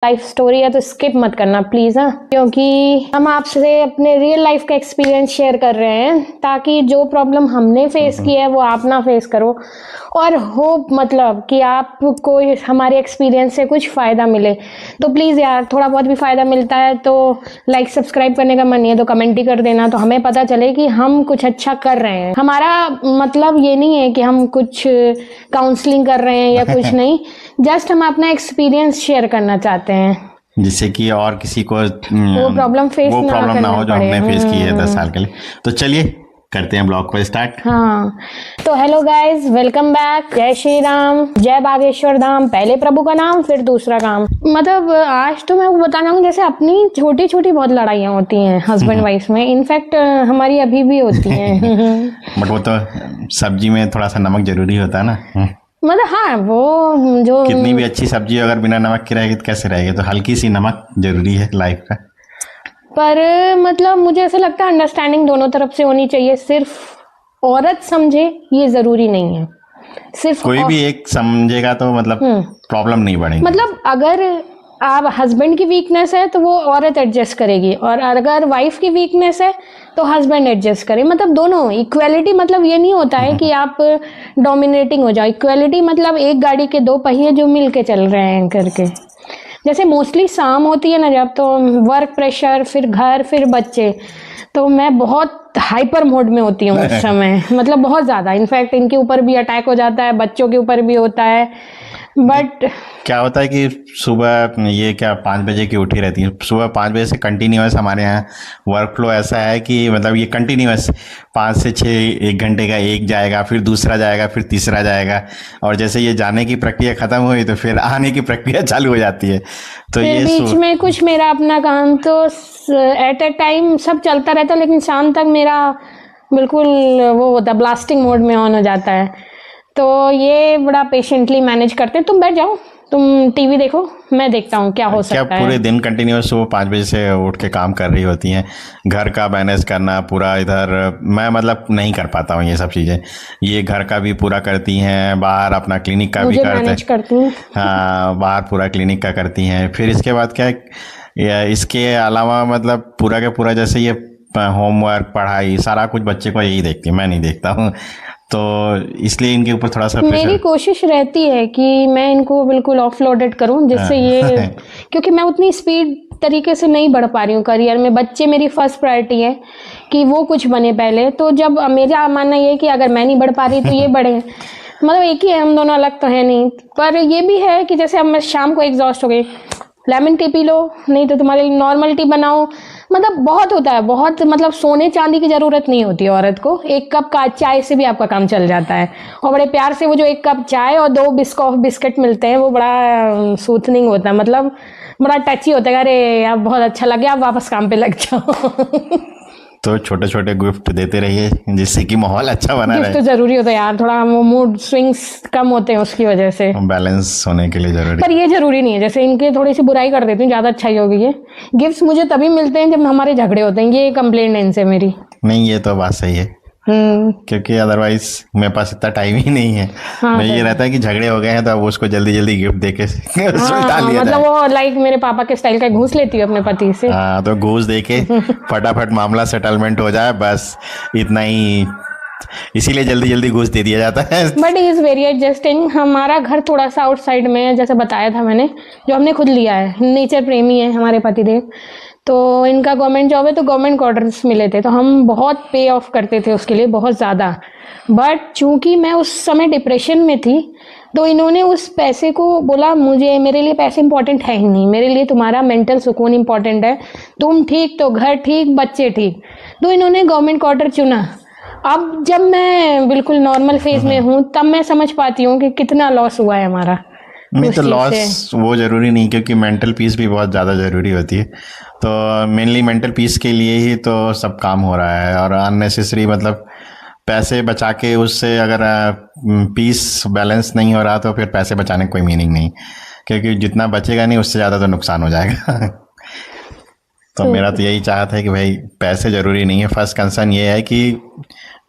Life story है तो skip मत करना प्लीज, हाँ, क्योंकि हम आपसे अपने रियल लाइफ का एक्सपीरियंस शेयर कर रहे हैं ताकि जो प्रॉब्लम हमने फेस की है वो आप ना फेस करो, और होप मतलब कि आपको हमारे एक्सपीरियंस से कुछ फायदा मिले। तो प्लीज यार, थोड़ा बहुत भी फायदा मिलता है तो लाइक सब्सक्राइब करने का मन नहीं है तो कमेंट ही कर देना, तो हमें पता चले कि हम कुछ अच्छा कर रहे हैं। हमारा मतलब ये नहीं है कि हम कुछ काउंसलिंग कर रहे हैं या कुछ नहीं, जस्ट हम अपना एक्सपीरियंस शेयर करना चाहते हैं जिससे कि और किसी को वो प्रॉब्लम फेस ना हो जो हमने फेस की है 10 साल के लिए। तो चलिए करते हैं ब्लॉग को स्टार्ट। हाँ, तो हेलो गाइस, वेलकम बैक। जय श्री राम, जय बागेश्वर धाम। पहले प्रभु का नाम फिर दूसरा काम। मतलब आज तो मैं वो बताना हूँ, जैसे अपनी छोटी छोटी बहुत लड़ाइयाँ होती हैं हस्बैंड वाइफ में, इनफैक्ट हमारी अभी भी होती हैं। बट वो तो सब्जी में थोड़ा सा नमक जरूरी होता है ना। मतलब हाँ, वो जो कितनी भी अच्छी सब्जी अगर बिना नमक की रहेगी तो कैसे रहेगी, तो हल्की सी नमक जरूरी है लाइफ का। पर मतलब मुझे ऐसा लगता है अंडरस्टैंडिंग दोनों तरफ से होनी चाहिए, सिर्फ औरत समझे ये जरूरी नहीं है। सिर्फ कोई भी एक समझेगा तो मतलब प्रॉब्लम नहीं बढ़ेगी। मतलब अगर आप हस्बैंड की वीकनेस है तो वो औरत एडजस्ट करेगी, और अगर वाइफ की वीकनेस है तो हस्बैंड एडजस्ट करे। मतलब दोनों इक्वालिटी, मतलब ये नहीं होता है कि आप डोमिनेटिंग हो जाओ। इक्वालिटी मतलब एक गाड़ी के दो पहिए जो मिल के चल रहे हैं करके। जैसे मोस्टली शाम होती है ना जब, तो वर्क प्रेशर, फिर घर, फिर बच्चे, तो मैं बहुत हाइपर मोड में होती हूँ उस समय। मतलब बहुत ज़्यादा, इनफैक्ट इनके ऊपर भी अटैक हो जाता है, बच्चों के ऊपर भी होता है। बट क्या होता है कि सुबह ये क्या 5 बजे की उठी रहती है, सुबह 5 बजे से कंटिन्यूस हमारे यहाँ वर्क फ्लो ऐसा है कि मतलब ये कंटिन्यूस 5 से 6 1 घंटे का एक जाएगा, फिर दूसरा जाएगा, फिर तीसरा जाएगा, और जैसे ये जाने की प्रक्रिया खत्म हुई तो फिर आने की प्रक्रिया चालू हो जाती है। तो फिर ये बीच में कुछ मेरा अपना काम, तो एट अ टाइम सब चलता रहता है, लेकिन शाम तक मेरा बिल्कुल वो होता है, ब्लास्टिंग मोड में ऑन हो जाता है। तो ये बड़ा पेशेंटली मैनेज करते हैं। तुम बैठ जाओ, तुम टीवी देखो, मैं देखता हूँ क्या हो सकता है। क्या पूरे दिन कंटिन्यूस सुबह 5 बजे से उठ के काम कर रही होती हैं, घर का मैनेज करना पूरा, इधर मैं मतलब नहीं कर पाता हूँ ये सब चीज़ें। ये घर का भी पूरा करती हैं, बाहर अपना क्लिनिक का भी करती हैं। हाँ, बाहर पूरा क्लिनिक का करती हैं। फिर इसके बाद क्या है, इसके अलावा मतलब पूरा का पूरा जैसे ये होमवर्क, पढ़ाई, सारा कुछ बच्चे को यही देखती है, मैं नहीं देखता हूँ। तो इसलिए इनके ऊपर थोड़ा सा मेरी कोशिश रहती है कि मैं इनको बिल्कुल ऑफलोडेड करूं, जिससे ये क्योंकि मैं उतनी स्पीड तरीके से नहीं बढ़ पा रही हूँ करियर में। बच्चे मेरी फर्स्ट प्रायोरिटी है कि वो कुछ बने पहले। तो जब मेरा मानना ये है कि अगर मैं नहीं बढ़ पा रही तो ये बढ़े। मतलब एक ही है, हम दोनों अलग तो है नहीं। पर ये भी है कि जैसे अब मैं शाम को एग्जॉस्ट हो गई, लेमन टी पी लो, नहीं तो तुम्हारे लिए नॉर्मल टी बनाओ। मतलब बहुत होता है, बहुत। मतलब सोने चांदी की जरूरत नहीं होती औरत को, एक कप का चाय से भी आपका काम चल जाता है। और बड़े प्यार से वो जो एक कप चाय और 2 बिस्किट मिलते हैं, वो बड़ा सूथनिंग होता है। मतलब बड़ा टची होता है। अरे आप बहुत अच्छा लगे, आप वापस काम पे लग जाओ। तो छोटे छोटे गिफ्ट देते रहिए जिससे कि माहौल अच्छा बना रहे। तो जरूरी होता है यार, थोड़ा मूड स्विंग्स कम होते हैं उसकी वजह से, बैलेंस होने के लिए जरूरी। पर ये जरूरी नहीं है। जैसे इनके थोड़ी सी बुराई कर देती हूँ, ज्यादा अच्छाई हो गई है। गिफ्ट्स मुझे तभी मिलते हैं जब हमारे झगड़े होते हैं, ये कंप्लेंट है इनसे मेरी। नहीं, ये तो बात सही है, क्योंकि अदरवाइज मेरे पास इतना टाइम ही नहीं है। मैं ये रहता है कि झगड़े हो गए हैं तो अब उसको जल्दी जल्दी गिफ्ट देके सुलटा लिया मतलब वो लाइक मेरे पापा के स्टाइल का घूस लेती हूँ अपने पति से। हाँ, तो घूस देके फटाफट मामला सेटलमेंट हो जाए, बस इतना ही, इसीलिए जल्दी जल्दी घूस दे दिया जाता है। But is very adjusting. हमारा घर थोड़ा सा आउटसाइड में है, जैसे बताया था मैंने, जो हमने खुद लिया है। नेचर प्रेमी है हमारे पतिदेव, तो इनका गवर्नमेंट जॉब है, तो गवर्नमेंट क्वार्टर्स मिले थे, तो हम बहुत पे ऑफ करते थे उसके लिए, बहुत ज़्यादा। बट चूंकि मैं उस समय डिप्रेशन में थी, तो इन्होंने उस पैसे को बोला, मुझे, मेरे लिए पैसे इंपॉर्टेंट है ही नहीं, मेरे लिए तुम्हारा मेंटल सुकून इंपॉर्टेंट है। तुम ठीक तो घर ठीक, बच्चे ठीक। तो इन्होंने गवर्नमेंट क्वार्टर चुना। अब जब मैं बिल्कुल नॉर्मल फेज में हूँ, तब मैं समझ पाती हूँ कि कितना लॉस हुआ है हमारा। नहीं तो लॉस वो जरूरी नहीं, क्योंकि मेंटल पीस भी बहुत ज़्यादा ज़रूरी होती है। तो मेनली मेंटल पीस के लिए ही तो सब काम हो रहा है, और अननेसेसरी मतलब पैसे बचा के उससे अगर पीस बैलेंस नहीं हो रहा तो फिर पैसे बचाने का कोई मीनिंग नहीं, क्योंकि जितना बचेगा नहीं उससे ज़्यादा तो नुकसान हो जाएगा। तो मेरा तो यही चाहता है कि भाई पैसे जरूरी नहीं है, फर्स्ट कंसर्न ये है कि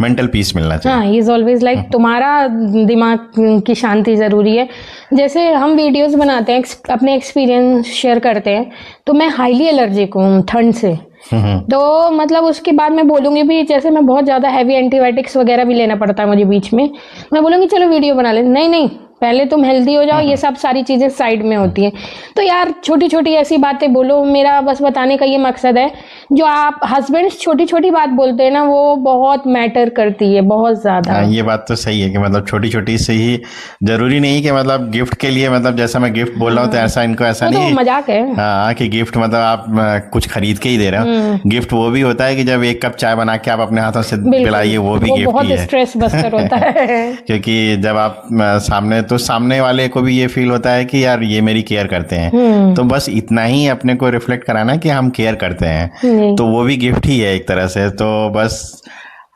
मेंटल पीस मिलना चाहिए। हाँ, इज ऑलवेज लाइक तुम्हारा दिमाग की शांति ज़रूरी है। जैसे हम वीडियोस बनाते हैं, अपने एक्सपीरियंस शेयर करते हैं, तो मैं हाईली एलर्जिक हूँ ठंड से। तो मतलब उसके बाद मैं बोलूँगी भी, जैसे मैं बहुत ज़्यादा हैवी एंटीबायोटिक्स वगैरह भी लेना पड़ता है मुझे बीच में, मैं बोलूँगी चलो वीडियो बना ले, नहीं नहीं पहले तुम हेल्दी हो जाओ, ये सब सारी चीज़ें साइड में होती हैं। तो यार छोटी छोटी ऐसी बातें बोलो, मेरा बस बताने का ये मकसद है। जो आप हस्बैंड्स छोटी छोटी बात बोलते हैं ना, वो बहुत मैटर करती है, बहुत ज़्यादा। ये बात तो सही है कि मतलब छोटी छोटी से ही, जरूरी नहीं कि मतलब गिफ्ट के लिए, मतलब जैसा मैं गिफ्ट बोल रहा हूँ तो ऐसा इनको ऐसा वो तो नहीं मजाक है। हाँ कि गिफ्ट मतलब आप कुछ खरीद के ही दे रहे हो। गिफ्ट वो भी होता है कि जब एक कप चाय बना के आप अपने हाथों से पिलाइए, वो भी गिफ्ट बहुत ही है। स्ट्रेस बस्टर होता है। क्योंकि जब आप सामने वाले को भी ये फील होता है कि यार ये मेरी केयर करते हैं, तो बस इतना ही अपने को रिफ्लेक्ट कराना कि हम केयर करते हैं, तो वो भी गिफ्ट ही है एक तरह से। तो बस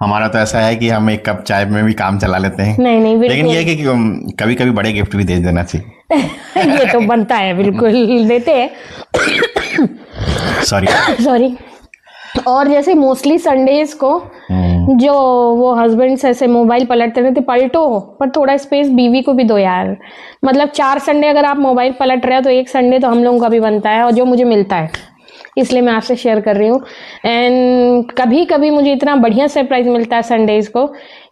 हमारा तो ऐसा है कि हम एक कप चाय में भी काम चला लेते हैं। नहीं लेकिन ये है कि कभी कभी बड़े गिफ्ट भी दे देना चाहिए। ये तो बनता है, बिल्कुल देते हैं। सॉरी। और जैसे मोस्टली संडेज को जो वो हस्बैंड्स ऐसे मोबाइल पलटते रहते, पलटो पर थोड़ा स्पेस बीवी को भी दो यार। मतलब 4 संडे अगर आप मोबाइल पलट रहे हो तो 1 संडे तो हम लोगों का भी बनता है, और जो मुझे मिलता है, इसलिए मैं आपसे शेयर कर रही हूँ। एंड कभी कभी मुझे इतना बढ़िया सरप्राइज मिलता है संडेज को,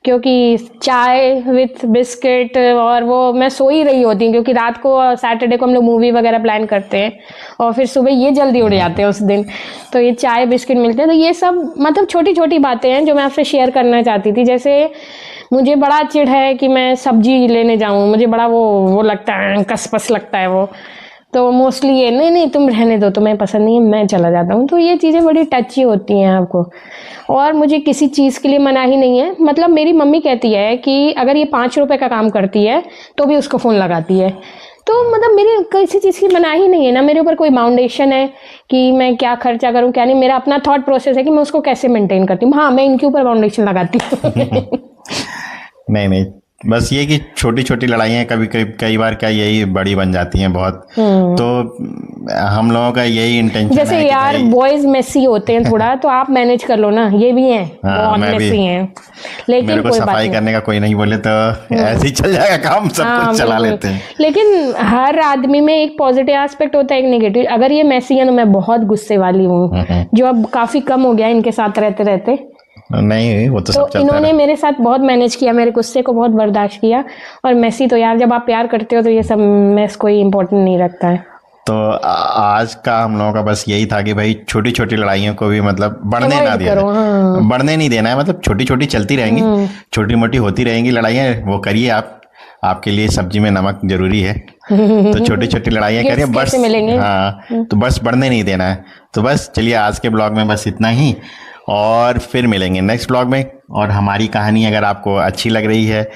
क्योंकि चाय विथ बिस्किट, और वो मैं सो ही रही होती हूँ क्योंकि रात को सैटरडे को हम लोग मूवी वगैरह प्लान करते हैं और फिर सुबह ये जल्दी उठ जाते हैं उस दिन, तो ये चाय बिस्किट मिलते हैं। तो ये सब मतलब छोटी छोटी बातें हैं जो मैं आपसे शेयर करना चाहती थी। जैसे मुझे बड़ा चिढ़ है कि मैं सब्जी लेने जाऊँ, मुझे बड़ा वो लगता है, कसपस लगता है वो, तो मोस्टली ये नहीं तुम रहने दो, तुम्हें पसंद नहीं है, मैं चला जाता हूँ। तो ये चीज़ें बड़ी टची होती हैं आपको। और मुझे किसी चीज़ के लिए मनाही नहीं है। मतलब मेरी मम्मी कहती है कि अगर ये 5 रुपए का काम करती है तो भी उसको फ़ोन लगाती है। तो मतलब मेरे किसी चीज़ की मनाही नहीं है ना, मेरे ऊपर कोई बाउंडेशन है कि मैं क्या खर्चा करूँ क्या नहीं। मेरा अपना थॉट प्रोसेस है कि मैं उसको कैसे मेंटेन करती हूँ। हाँ, मैं इनके ऊपर बाउंडेशन लगाती हूँ। नहीं बस ये कि छोटी छोटी लड़ाइयाँ कई बार क्या यही बड़ी बन जाती हैं बहुत। तो हम लोगों का यही इंटेंशन जैसे है यार बॉयज मेसी होते हैं थोड़ा, तो आप मैनेज कर लो ना, ये भी हैं बहुत मेसी हैं, लेकिन मेरे को कोई सफाई करने का कोई नहीं बोले तो ऐसे ही चल जाएगा काम, सब कुछ चला लेते हैं। लेकिन हर आदमी में एक पॉजिटिव एस्पेक्ट होता है, एक नेगेटिव। अगर ये मेसी है तो मैं बहुत गुस्से वाली हूँ, जो अब काफी कम हो गया इनके साथ रहते रहते। नहीं वो तो सब चलता इन्होंने मेरे साथ बहुत मैनेज किया, मेरे गुस्से को बहुत बर्दाश्त किया। और मेसी तो यार जब आप प्यार करते हो तो ये सब मेस कोई इम्पोर्टेंट नहीं रखता है। तो आज का हम लोगों का बस यही था कि भाई छोटी छोटी लड़ाइयों को भी मतलब बढ़ने ना दिया जाए। हाँ। बढ़ने नहीं देना है, मतलब छोटी छोटी चलती रहेंगी, छोटी मोटी होती रहेंगी लड़ाइयाँ, वो करिए आप, आपके लिए सब्जी में नमक जरूरी है। तो छोटी छोटी लड़ाइयाँ करिए बस। हाँ, तो बस बढ़ने नहीं देना है। तो बस चलिए आज के ब्लॉग में बस इतना ही, और फिर मिलेंगे नेक्स्ट ब्लॉग में। और हमारी कहानी अगर आपको अच्छी लग रही है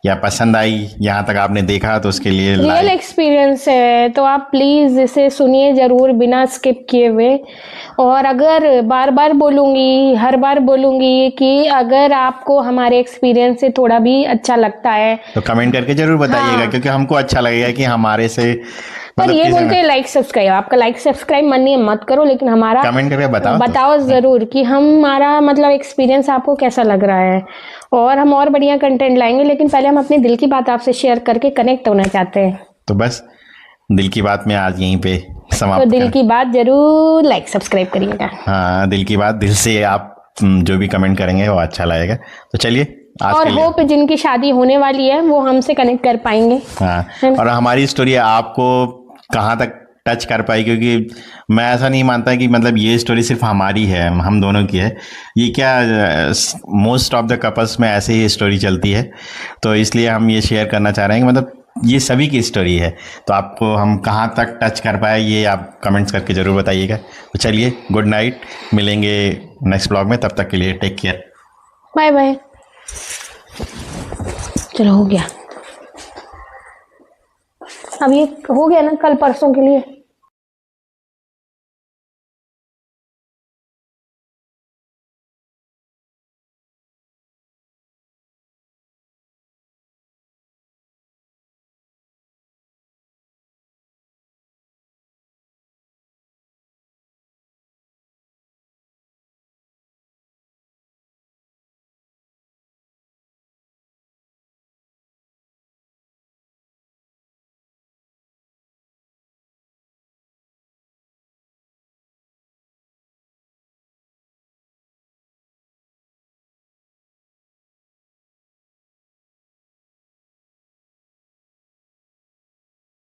या पसंद आई, यहाँ तक आपने देखा, तो उसके लिए रियल एक्सपीरियंस है, तो आप प्लीज़ इसे सुनिए ज़रूर बिना स्किप किए हुए। और अगर बार बार बोलूँगी, हर बार बोलूँगी कि अगर आपको हमारे एक्सपीरियंस से थोड़ा भी अच्छा लगता है तो कमेंट करके जरूर बताइएगा। हाँ। क्योंकि हमको अच्छा लगेगा कि हमारे से पर ये बोलते हैं लाइक सब्सक्राइब, आपका लाइक सब्सक्राइब मन नहीं है मत करो, लेकिन हमारा कमेंट करके बताओ जरूर कि हमारा मतलब एक्सपीरियंस आपको कैसा लग रहा है। और हम और बढ़िया कंटेंट लाएंगे, लेकिन पहले हम अपने दिल की बात आपसे शेयर करके कनेक्ट होना चाहते हैं। तो बस दिल की बात में आज यहीं पे समाप्त। तो दिल की बात जरूर लाइक सब्सक्राइब करिएगा। हाँ, दिल की बात, दिल से आप जो भी कमेंट करेंगे वो अच्छा लगेगा। तो चलिए और होप जिनकी शादी होने वाली है वो हमसे कनेक्ट कर पाएंगे। हाँ, और हमारी स्टोरी आपको कहाँ तक टच कर पाई, क्योंकि मैं ऐसा नहीं मानता कि मतलब ये स्टोरी सिर्फ हमारी है, हम दोनों की है। ये क्या मोस्ट ऑफ द कपल्स में ऐसे ही स्टोरी चलती है, तो इसलिए हम ये शेयर करना चाह रहे हैं कि मतलब ये सभी की स्टोरी है। तो आपको हम कहाँ तक टच कर पाए ये आप कमेंट्स करके ज़रूर बताइएगा। तो चलिए गुड नाइट, मिलेंगे नेक्स्ट ब्लॉग में, तब तक के लिए टेक केयर, बाय बाय। चलो हो गया, अब ये हो गया ना कल परसों के लिए।